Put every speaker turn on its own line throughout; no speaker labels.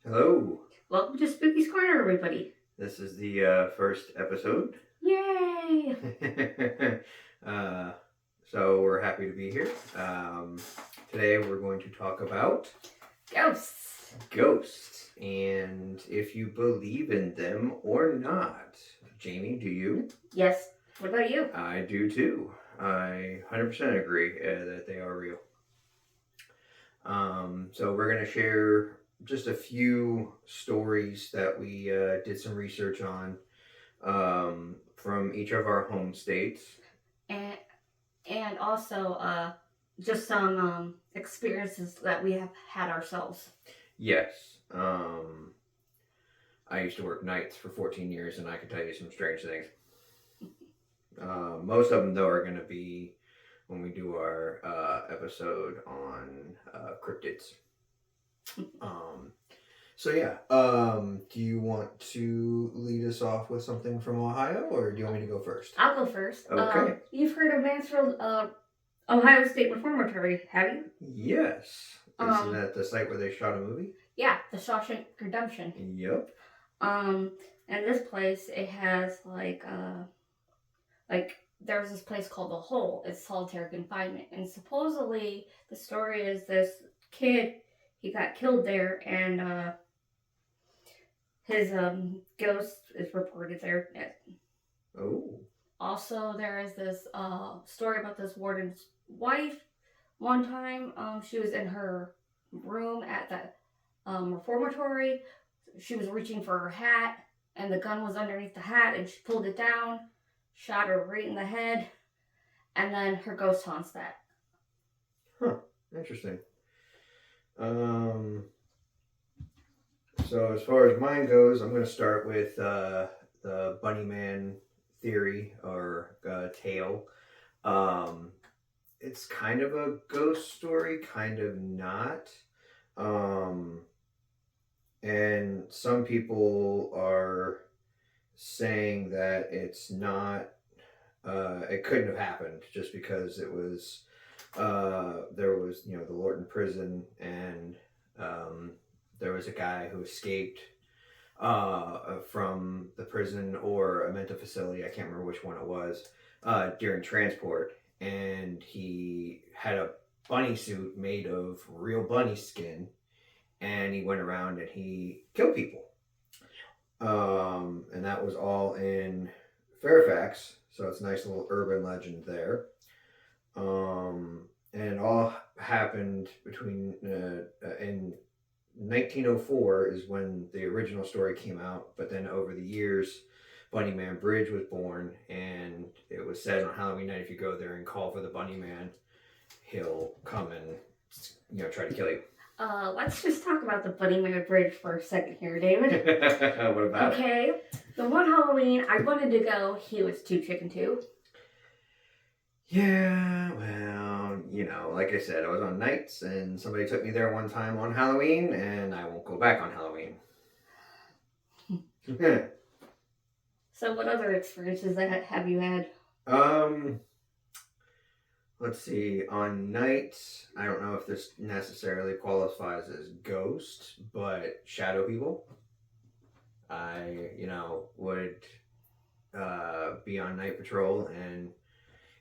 Hello.
Welcome to Spooky's Corner, everybody.
This is the first episode.
Yay!
uh, so we're happy to be here. Today we're going to talk about
Ghosts.
ghosts and if you believe in them or not. Jamie, do you?
Yes. What about you?
I do too. I 100% agree that they are real. So we're going to share just a few stories that we did some research on from each of our home states.
And also just some experiences that we have had ourselves.
Yes. I used to work nights for 14 years and I can tell you some strange things. Most of them, though, are going to be when we do our episode on cryptids. So yeah, do you want to lead us off with something from Ohio, or do you want me to go first?
I'll go first.
Okay.
You've heard of Mansfield Ohio State Reformatory, have you?
Yes. Isn't that the site where they shot a movie?
Yeah, the Shawshank Redemption.
Yep.
And this place, it has there's this place called The Hole. It's solitary confinement. And supposedly the story is this kid, he got killed there, and his ghost is reported there.
Oh.
Also, there is this story about this warden's wife. One time, she was in her room at the reformatory. She was reaching for her hat, and the gun was underneath the hat, and she pulled it down, shot her right in the head, and then her ghost haunts that.
Huh. Interesting. So as far as mine goes, I'm going to start with the Bunnyman theory or tale. It's kind of a ghost story, kind of not. And some people are saying that it's not, it couldn't have happened just because it was, there was, the Lorton prison, and there was a guy who escaped from the prison or a mental facility. I can't remember which one it was, during transport. And he had a bunny suit made of real bunny skin. And he went around and he killed people. And that was all in Fairfax. So it's a nice little urban legend there. And it all happened between in 1904 is when the original story came out, but then over the years, Bunnyman Bridge was born, and it was said on Halloween night, if you go there and call for the Bunnyman, he'll come and try to kill you.
Let's just talk about the Bunnyman Bridge for a second here, David.
What about it?
Okay, the one Halloween I wanted to go, he was too chicken too.
Yeah, well, like I said, I was on nights, and somebody took me there one time on Halloween, and I won't go back on Halloween.
So what other experiences have you had?
Let's see. On nights, I don't know if this necessarily qualifies as ghost, but shadow people. I, would be on night patrol and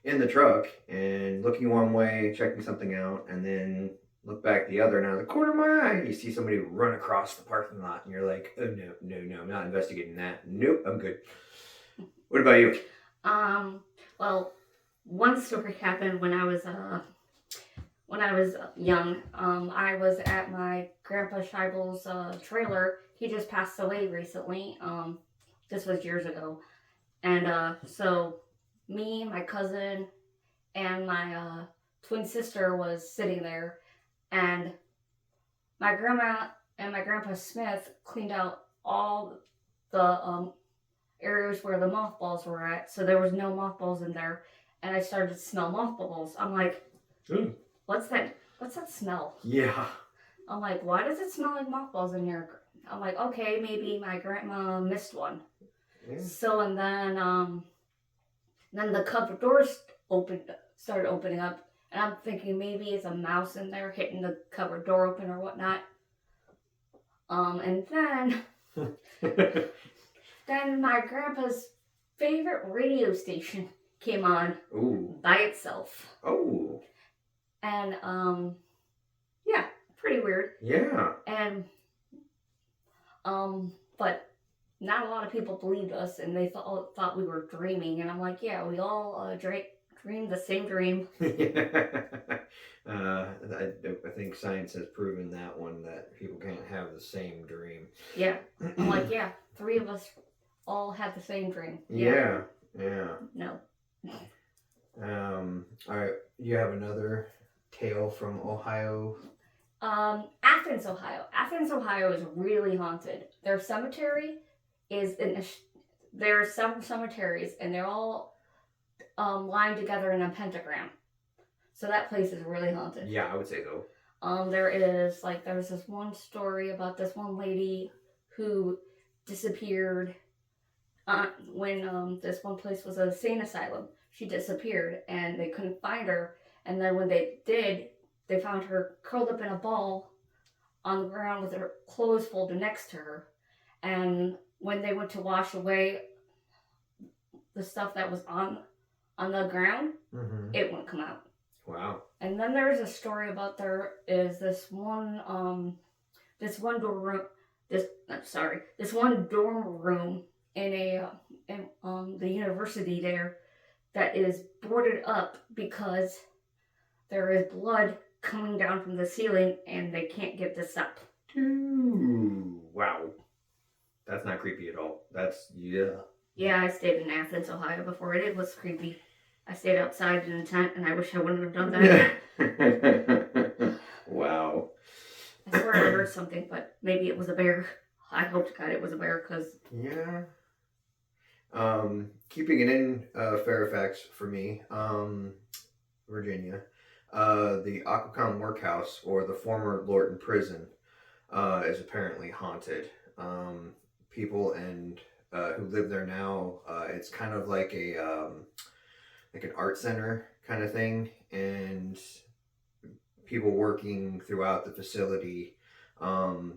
in the truck and looking one way, checking something out, and then look back the other, and out of the corner of my eye, you see somebody run across the parking lot, and you're like, oh, no, I'm not investigating that. Nope, I'm good. What about you?
Well, one story happened when I was young. I was at my grandpa Scheibel's trailer. He just passed away recently. This was years ago, and so me, my cousin, and my twin sister was sitting there, and my grandma and my grandpa Smith cleaned out all the areas where the mothballs were at, so there was no mothballs in there, and I started to smell mothballs. I'm like, what's that smell?
Yeah.
I'm like, why does it smell like mothballs in here? I'm like, okay, maybe my grandma missed one. Yeah. So, and then the cupboard doors started opening up, and I'm thinking maybe it's a mouse in there hitting the cupboard door open or whatnot. And then my grandpa's favorite radio station came on
Ooh.
by itself.
Oh.
And yeah, pretty weird.
Yeah.
And but not a lot of people believed us, and they thought we were dreaming. And I'm like, yeah, we all dreamed the same dream.
I think science has proven that one, that people can't have the same dream.
Yeah. I'm like, yeah, 3 of us all had the same dream.
Yeah.
No.
All right. You have another tale from Ohio?
Athens, Ohio. Athens, Ohio is really haunted. Their cemetery is there are several cemeteries, and they're all lined together in a pentagram. So that place is really haunted.
Yeah, I would say so.
There's this one story about this one lady who disappeared when this one place was a insane asylum. She disappeared, and they couldn't find her. And then when they did, they found her curled up in a ball on the ground with her clothes folded next to her. And when they went to wash away the stuff that was on the ground, it wouldn't come out.
Wow.
And then there's a story about this one dorm room in the university there that is boarded up because there is blood coming down from the ceiling and they can't get this up.
Ooh, wow. That's not creepy at all. Yeah.
Yeah, I stayed in Athens, Ohio before. It was creepy. I stayed outside in a tent, and I wish I wouldn't have done that.
Wow.
I swear I heard something, but maybe it was a bear. I hope to God it was a bear, because...
Yeah. Keeping it in Fairfax for me, Virginia, the Occoquan Workhouse, or the former Lorton Prison, is apparently haunted. People who live there now, it's kind of like an art center kind of thing, and people working throughout the facility,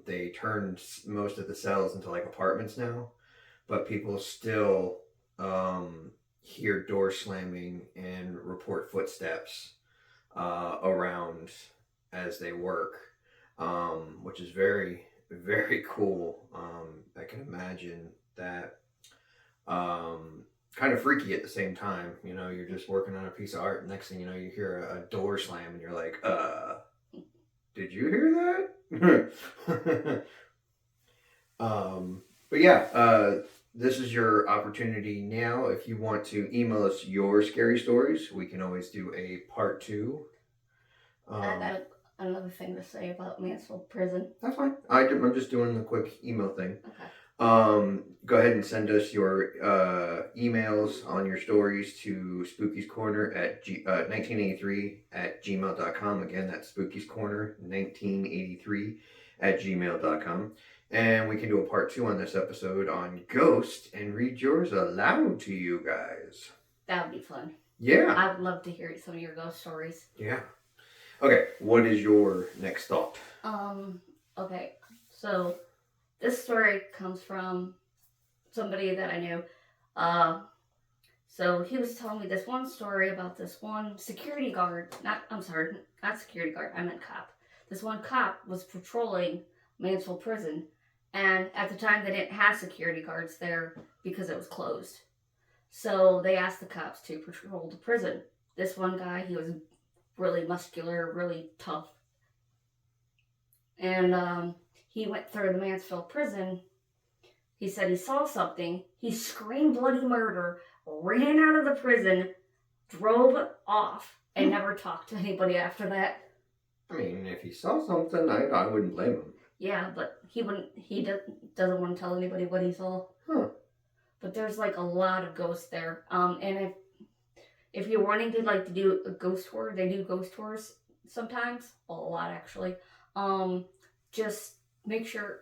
they turned most of the cells into like apartments now, but people still hear doors slamming and report footsteps around as they work, which is very, very cool. I can imagine that. Kind of freaky at the same time. You know, you're just working on a piece of art, and next thing you know, you hear a door slam, and you're like, did you hear that? But yeah, this is your opportunity now. If you want to email us your scary stories, we can always do a part 2.
I got another thing to say about Mansfield Prison.
That's fine. I'm just doing the quick email thing.
Okay.
Go ahead and send us your emails on your stories to Spooky's Corner at 1983 at gmail.com. Again, that's Spooky's Corner 1983 at gmail.com. And we can do a part 2 on this episode on Ghost and read yours aloud to you guys.
That would be fun.
Yeah.
I would love to hear some of your ghost stories.
Yeah. Okay, what is your next thought?
Okay, so this story comes from somebody that I knew. So he was telling me this one story about this one security guard. Not security guard, I meant cop. This one cop was patrolling Mansfield Prison, and at the time they didn't have security guards there because it was closed. So they asked the cops to patrol the prison. This one guy, he was really muscular, really tough. And he went through the Mansfield Prison. He said he saw something. He screamed bloody murder, ran out of the prison, drove off, and never talked to anybody after that.
I mean, if he saw something, I wouldn't blame him.
Yeah, but he doesn't want to tell anybody what he saw.
Huh.
But there's like a lot of ghosts there. And if you're wanting to do a ghost tour, they do ghost tours sometimes. Well, a lot actually. Just make sure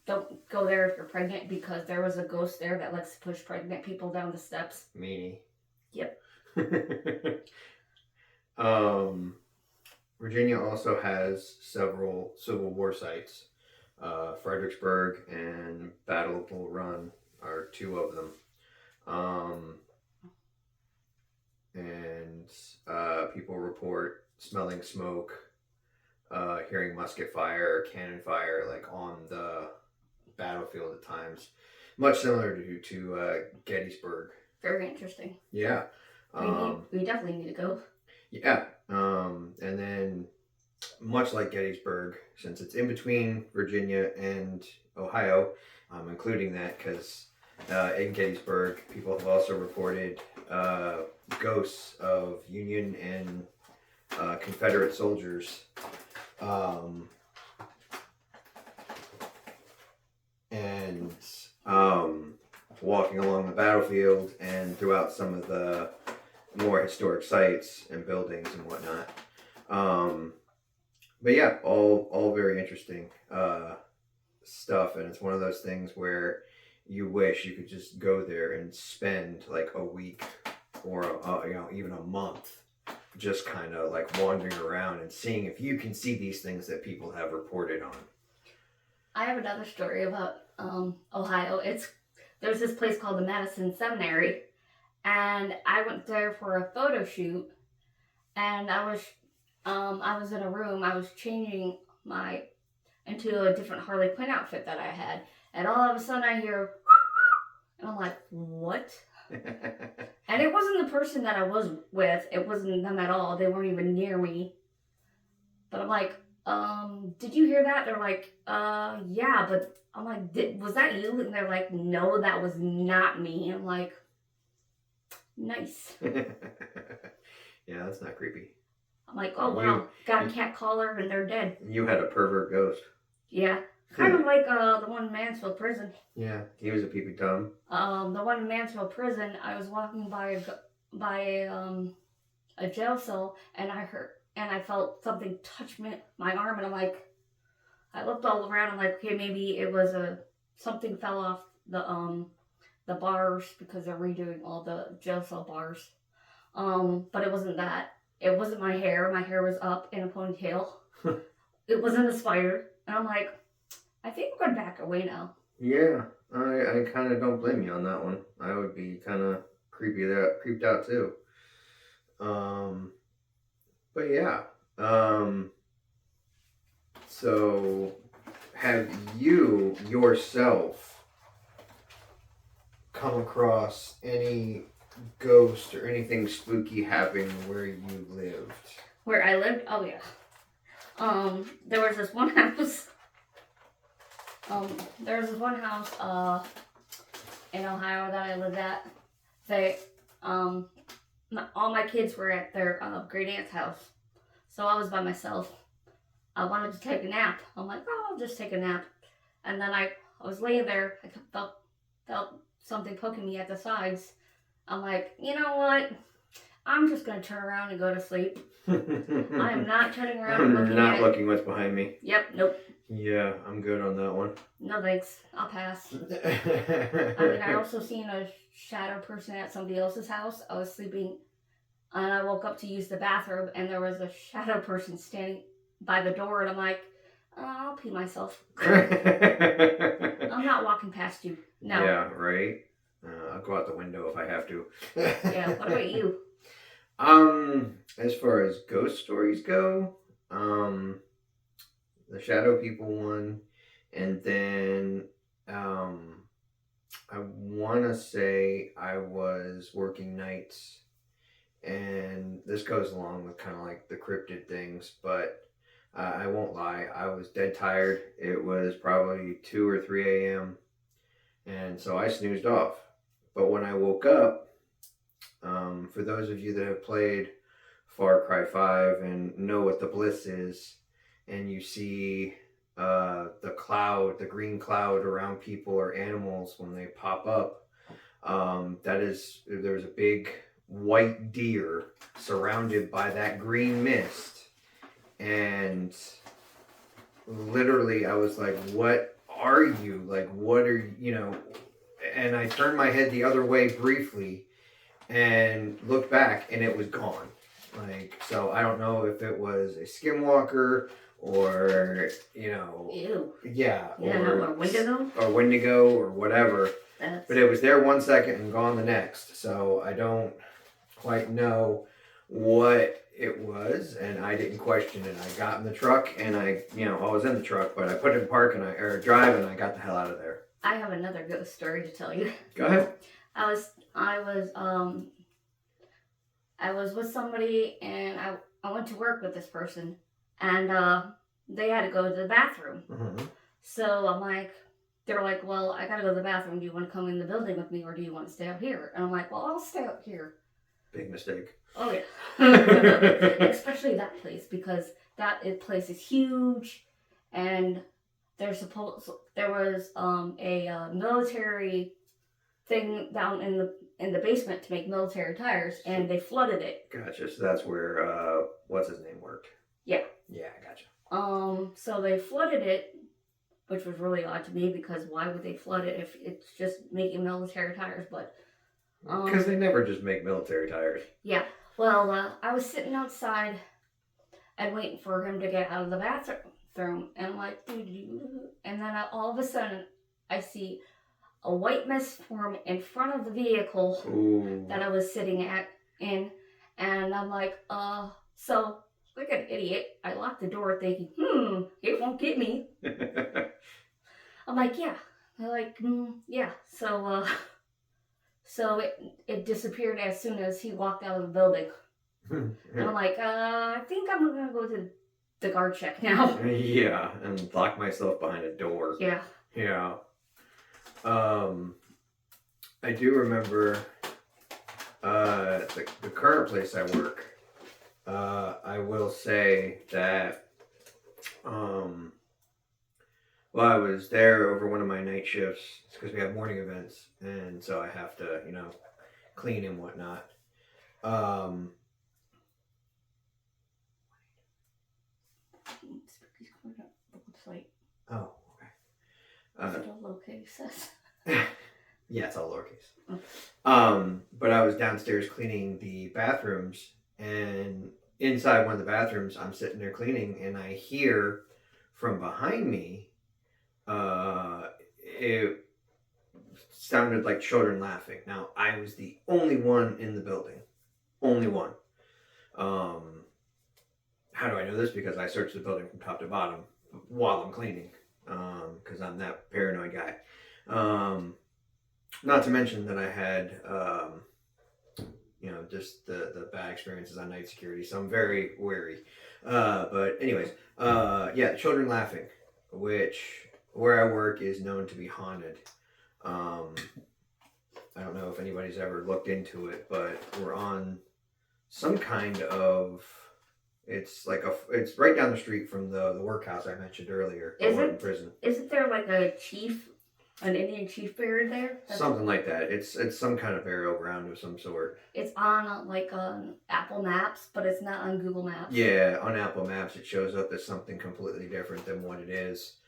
don't go there if you're pregnant, because there was a ghost there that likes to push pregnant people down the steps.
Meanie.
Yep.
Virginia also has several Civil War sites. Fredericksburg and Battle of Bull Run are two of them. And people report smelling smoke, hearing musket fire, cannon fire, like on the battlefield at times. Much similar to Gettysburg.
Very interesting.
Yeah.
We definitely need to go.
Yeah. And then, much like Gettysburg, since it's in between Virginia and Ohio, I'm including that because in Gettysburg, people have also reported ghosts of Union and Confederate soldiers. And walking along the battlefield and throughout some of the more historic sites and buildings and whatnot. But yeah, all very interesting stuff, and it's one of those things where you wish you could just go there and spend like a week or even a month just kind of like wandering around and seeing if you can see these things that people have reported on.
I have another story about Ohio. There's this place called the Madison Seminary, and I went there for a photo shoot, and I was in a room. I was changing into a different Harley Quinn outfit that I had, and all of a sudden I hear, and I'm like, what? And it wasn't the person that I was with. It wasn't them at all. They weren't even near me. But I'm like, did you hear that? They're like, yeah, but I'm like, was that you? And they're like, no, that was not me. I'm like, nice.
Yeah, that's not creepy.
I'm like, oh wow, got a cat collar and they're dead.
You had a pervert ghost.
Yeah. Kind of like the one in Mansfield Prison.
Yeah, he was a peepee Tom.
The one in Mansfield Prison, I was walking by a jail cell, and I felt something touch my arm, and I'm like, I looked all around. I'm like, okay, maybe it was something fell off the bars because they're redoing all the jail cell bars. But it wasn't that. It wasn't my hair. My hair was up in a ponytail. It wasn't a spider, and I'm like, I think we're going to back away now.
Yeah, I kind of don't blame you on that one. I would be kind of creeped out too. But yeah. So, have you yourself come across any ghost or anything spooky happening where you lived?
Where I lived? Oh yeah. There was this one house. There was this one house in Ohio that I lived at. All my kids were at their great aunt's house, so I was by myself. I wanted to take a nap. I'm like, oh, I'll just take a nap. And then I was laying there. I felt something poking me at the sides. I'm like, you know what? I'm just gonna turn around and go to sleep. I am not turning around.
I'm not looking what's behind me.
Yep. Nope.
Yeah, I'm good on that one.
No thanks. I'll pass. I also seen a shadow person at somebody else's house. I was sleeping, and I woke up to use the bathroom, and there was a shadow person standing by the door, and I'm like, oh, I'll pee myself. I'm not walking past you. No.
Yeah, right? I'll go out the window if I have to.
Yeah, what about you?
As far as ghost stories go, the shadow people one, and then, I want to say I was working nights, and this goes along with kind of like the cryptid things, but I won't lie, I was dead tired. It was probably 2 or 3 a.m., and so I snoozed off. But when I woke up, for those of you that have played Far Cry 5 and know what the Bliss is, and you see the green cloud around people or animals when they pop up, there's a big white deer surrounded by that green mist. And literally I was like, what are you? Like, what are you? And I turned my head the other way briefly and looked back, and it was gone. Like, so I don't know if it was a skinwalker or
Ew.
yeah,
Yeah, or Wendigo.
or Wendigo or whatever.
That's
But it was there 1 second and gone the next. So I don't quite know what it was, and I didn't question it. I got in the truck, and I was in the truck, but I put it in park or drive, and I got the hell out of there.
I have another ghost story to tell you.
Go ahead.
I was with somebody, and I went to work with this person, and they had to go to the bathroom.
Mm-hmm.
So they're like, well, I gotta go to the bathroom. Do you want to come in the building with me, or do you want to stay out here? And I'm like, well, I'll stay out here.
Big mistake.
Oh yeah, especially that place, because place is huge, and there was a military thing down in the basement to make military tires, and they flooded it.
Gotcha. So that's where what's his name worked.
Yeah.
Yeah, I gotcha.
So they flooded it, which was really odd to me, because why would they flood it if it's just making military tires? But
because they never just make military tires.
Yeah. Well, I was sitting outside and waiting for him to get out of the bathroom, and I'm like, and then all of a sudden, I see a white mist form in front of the vehicle that I was sitting in, and I'm like, so like an idiot, I locked the door thinking, it won't get me. I'm like, yeah. They're like, yeah. So it disappeared as soon as he walked out of the building. And I'm like, I think I'm gonna go to the guard check now.
Yeah, and lock myself behind a door.
Yeah.
Yeah. I do remember the current place I work. I will say that I was there over one of my night shifts because we have morning events, and so I have to, clean and whatnot. Oh, okay.
Is it all lowercase?
Yeah, it's all lowercase.
Okay.
But I was downstairs cleaning the bathrooms, and inside one of the bathrooms, I'm sitting there cleaning, and I hear from behind me, it sounded like children laughing. Now, I was the only one in the building. Only one. How do I know this? Because I searched the building from top to bottom while I'm cleaning, because I'm that paranoid guy. Not to mention that I had, just the bad experiences on night security, so I'm very wary. But anyways, children laughing, which where I work is known to be haunted. I don't know if anybody's ever looked into it, but we're on some kind of, it's right down the street from the workhouse I mentioned earlier.
Is it?
Prison.
Isn't there like an Indian chief buried there?
Something like that. It's some kind of burial ground of some sort.
It's on on Apple Maps, but it's not on Google Maps.
Yeah, on Apple Maps it shows up as something completely different than what it is.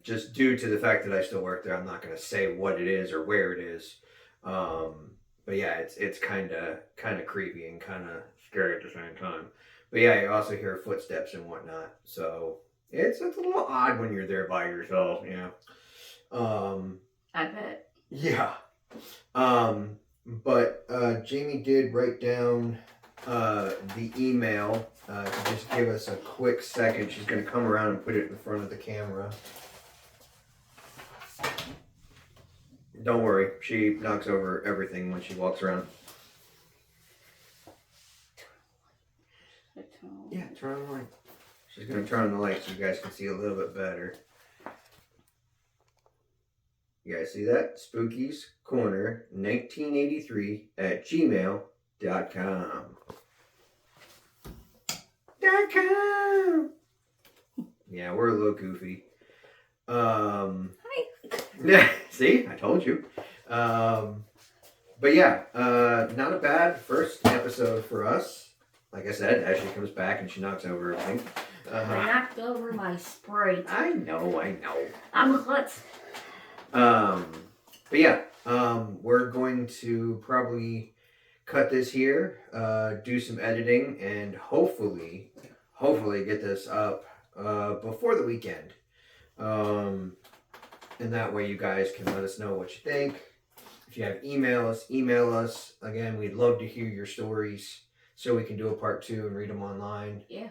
Just due to the fact that I still work there, I'm not going to say what it is or where it is. But yeah, it's kind of creepy and kind of scary at the same time. But yeah, you also hear footsteps and whatnot. So it's a little odd when you're there by yourself,
I bet.
Yeah. But Jamie did write down the email. Just give us a quick second. She's going to come around and put it in front of the camera. Don't worry. She knocks over everything when she walks around. Yeah, turn on the light. She's going to turn on the light so you guys can see a little bit better. You guys see that? Spooky's Corner 1983 at gmail.com. Yeah, we're a little goofy.
Hi.
See, I told you. But yeah, not a bad first episode for us. Like I said, Ashley comes back and she knocks over everything.
I knocked over my Sprite.
I know.
I'm a klutz.
But yeah, we're going to probably cut this here, do some editing, and hopefully get this up before the weekend. And that way you guys can let us know what you think. If you have emails, email us. Again, we'd love to hear your stories so we can do a part 2 and read them online.
Yeah.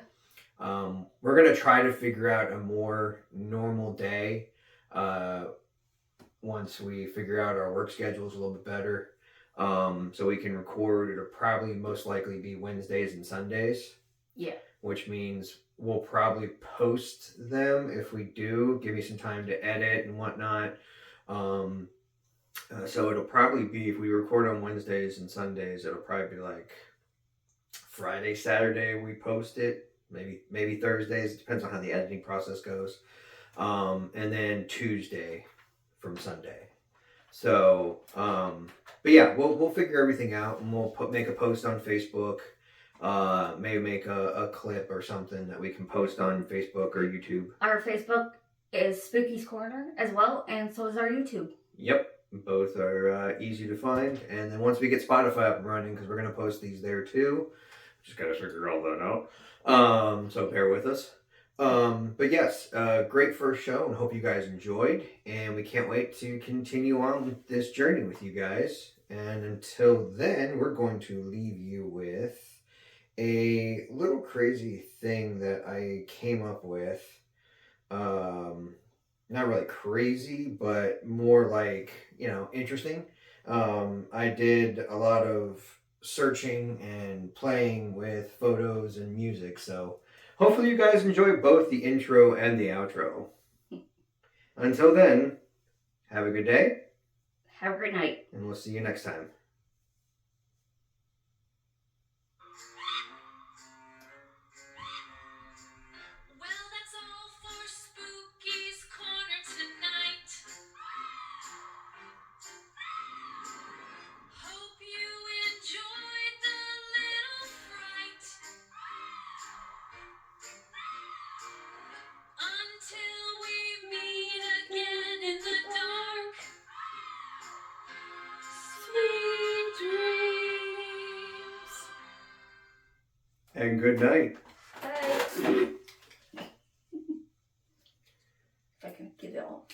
We're going to try to figure out a more normal day once we figure out our work schedules a little bit better. So we can record. It'll probably most likely be Wednesdays and Sundays.
Yeah.
Which means we'll probably post them if we do. Give me some time to edit and whatnot. So it'll probably be, if we record on Wednesdays and Sundays, it'll probably be like Friday, Saturday we post it. Maybe Thursdays. It depends on how the editing process goes. And then Tuesday from Sunday. So, but yeah, we'll figure everything out, and we'll make a post on Facebook. Maybe make a clip or something that we can post on Facebook or YouTube.
Our Facebook is Spooky's Corner as well, and so is our YouTube.
Yep, both are easy to find. And then once we get Spotify up and running, because we're going to post these there too, just got to figure all that out. So bear with us. But yes, great first show, and hope you guys enjoyed. And we can't wait to continue on with this journey with you guys. And until then, we're going to leave you with a little crazy thing that I came up with. Not really crazy, but more like, interesting. I did a lot of searching and playing with photos and music, so hopefully you guys enjoy both the intro and the outro. Until then, have a good day.
Have a great night.
And we'll see you next time.
Well, that's all for Spooky's Corner tonight. Hope you enjoyed the little fright. Until we meet again in the dark. Sweet dreams.
And good night.
Bye. If I can get it all.